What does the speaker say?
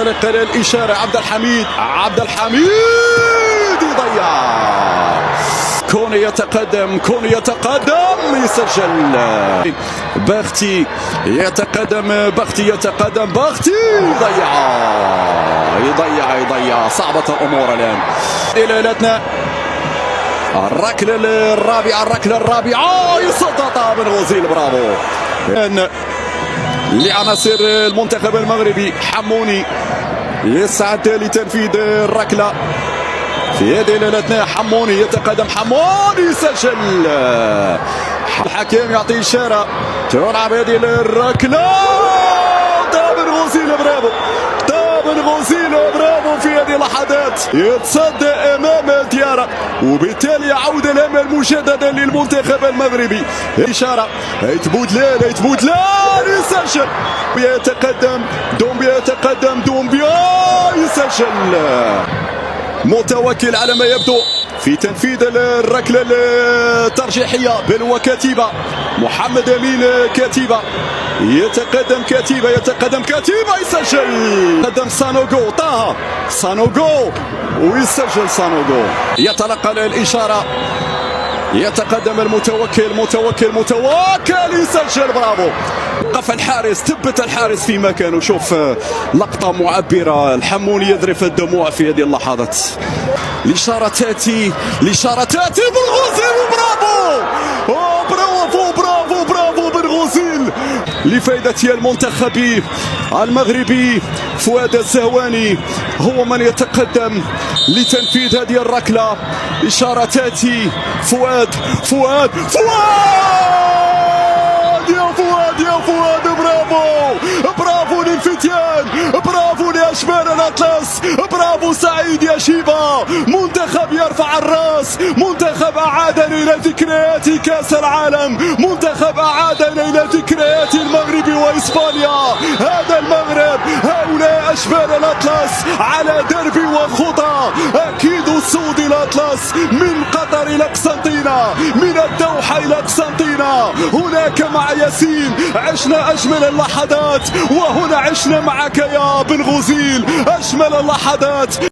نقل الإشارة عبد الحميد يضيع. كون يتقدم يسجل. بختي يتقدم يضيع. صعبة الأمور الآن. دلالتنا الركلة الرابعة يصدها بن غزيل. برافو لعناصر المنتخب المغربي. حموني يسعد لتنفيذ الركلة في دلالتنا. حموني يتقدم، حموني يسجل. الحكيم يعطي إشارة تلعب هذه الركلة. بن غزيل برافو في هذه اللحظات. يتصدى امام ديارة وبالتالي يعود الامل مجددا للمنتخب المغربي. اشاره بودلان يسجل. دومبيا يسجل. متوكل على ما يبدو في تنفيذ الركله الترجيحيه بل وكتيبه. محمد امين كتيبه يتقدم يسجل. قدم سانوغو، طه سانوغو ويسجل سانوغو. يتلقى الإشارة، يتقدم المتوكل يسجل. برافو. وقف الحارس، ثبت الحارس في مكانه. شوف لقطة معبرة. الحموني يذرف الدموع في هذه اللحظات. الإشارة تأتي بن غزيل. برافو بن غزيل لفائدة المنتخب المغربي. فؤاد الزهواني هو من يتقدم لتنفيذ هذه الركلة. إشارة تأتي. فؤاد يا فؤاد. برافو للفتيان، برافو لأشبال الأطلس، برافو سعيد يا شيبة. منتخب يرفع الراس، منتخب أعادنا إلى ذكريات كأس العالم، منتخب أعادنا إلى ذكريات المغرب وإسبانيا. هذا المغرب، هؤلاء أشبال الأطلس على درب وخطى. أكيد السود الأطلس من قطر إلى قسنطينة، من الدوحة إلى قسنطينة. هناك مع ياسين عشنا أجمل اللحظات، وهنا عشنا معك يا بن غزيل أجمل اللحظات.